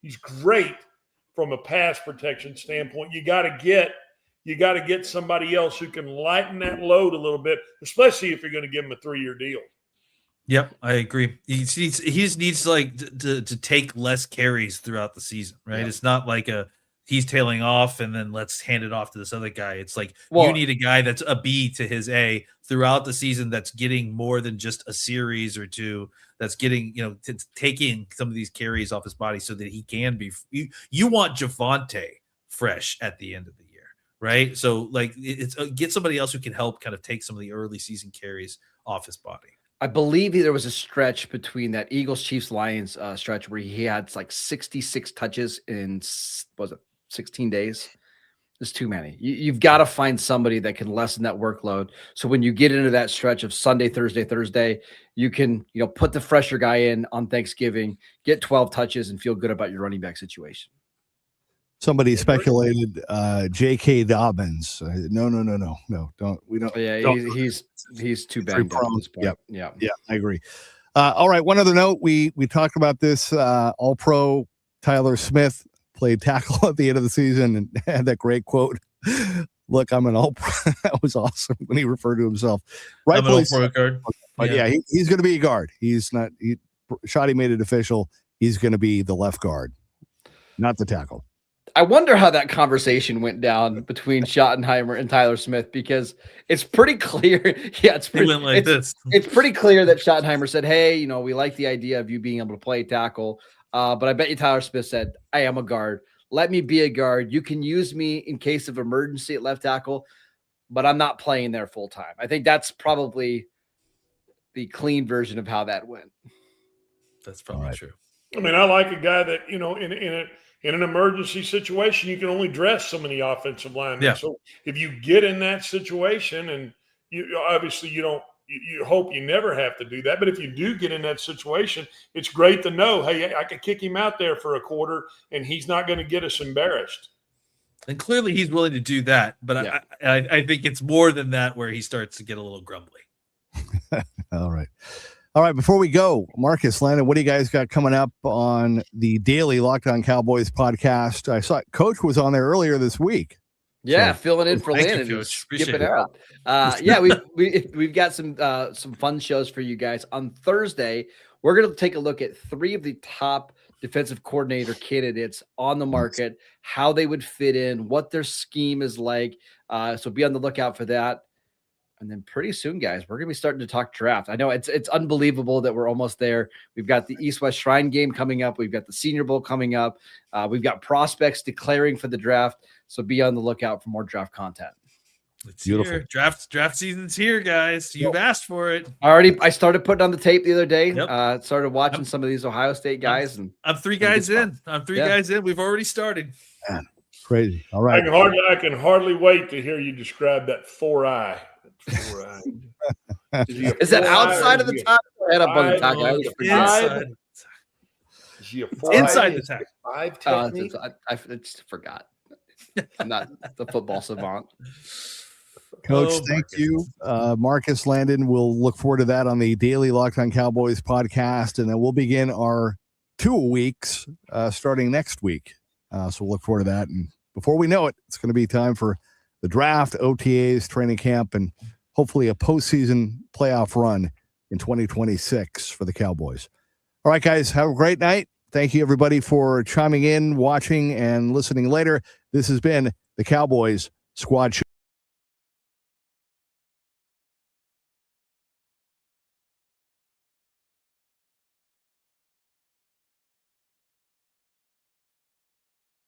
he's great from a pass protection standpoint. You got to get somebody else who can lighten that load a little bit, especially if you're going to give him a 3-year deal. Yep, I agree. He needs to take less carries throughout the season, right? Yep. It's not like he's tailing off and then let's hand it off to this other guy. It's like, you need a guy that's a B to his A throughout the season, that's getting more than just a series or two, that's getting, taking some of these carries off his body so that he can be. You want Javonte fresh at the end of the year, right? So, like, it's get somebody else who can help kind of take some of the early season carries off his body. I believe there was a stretch between that Eagles, Chiefs, Lions stretch where he had like 66 touches in, 16 days? It's too many. You've got to find somebody that can lessen that workload. So when you get into that stretch of Sunday, Thursday, you can, put the fresher guy in on Thanksgiving, get 12 touches, and feel good about your running back situation. Somebody speculated J.K. Dobbins. No, don't. We don't. Yeah, don't. He's too banged up at this point. Yeah, I agree. All right, one other note. We talked about this. All-Pro Tyler Smith played tackle at the end of the season and had that great quote. Look, I'm an all-pro. That was awesome when he referred to himself. I'm an all-pro guard. But he's going to be a guard. He's not. Shoddy made it official. He's going to be the left guard, not the tackle. I wonder how that conversation went down between Schottenheimer and Tyler Smith, because it's pretty clear. Yeah, it's pretty clear that Schottenheimer said, "Hey, we like the idea of you being able to play tackle, but I bet you Tyler Smith said, I am a guard. Let me be a guard. You can use me in case of emergency at left tackle, but I'm not playing there full time." I think that's probably the clean version of how that went. That's probably true. I mean, I like a guy that, in an emergency situation, you can only dress so many offensive linemen. Yeah. So if you get in that situation, and obviously you hope you never have to do that, but if you do get in that situation, it's great to know, hey, I could kick him out there for a quarter and he's not going to get us embarrassed. And clearly he's willing to do that, but I think it's more than that where he starts to get a little grumbly. All right, before we go, Marcus, Landon, what do you guys got coming up on the daily Locked On Cowboys podcast? I saw Coach was on there earlier this week. Yeah, filling in for Landon. Skipping out. We've got some fun shows for you guys. On Thursday, we're going to take a look at 3 of the top defensive coordinator candidates on the market, how they would fit in, what their scheme is like. So be on the lookout for that. And then pretty soon, guys, we're going to be starting to talk draft. I know it's unbelievable that we're almost there. We've got the East-West Shrine game coming up. We've got the Senior Bowl coming up. We've got prospects declaring for the draft. So be on the lookout for more draft content. It's Beautiful. here. Draft season's here, guys. You've asked for it. I started putting on the tape the other day. Yep. Started watching some of these Ohio State guys. I'm 3 guys in. Guys in. We've already started. Man, crazy. All right. I can hardly wait to hear you describe that 4-eye. Is that outside of the tackle? Head up on the tackle. I always forget. Inside the tackle. 5 technique? I just forgot. I'm not the football savant. Coach, thank you. Marcus, Landon, we'll look forward to that on the daily Locked On Cowboys podcast, and then we'll begin our 2 weeks starting next week. So we'll look forward to that. And before we know it, it's going to be time for the draft, OTAs, training camp, and hopefully a postseason playoff run in 2026 for the Cowboys. All right, guys, have a great night. Thank you, everybody, for chiming in, watching, and listening later. This has been the Cowboys Squad Show.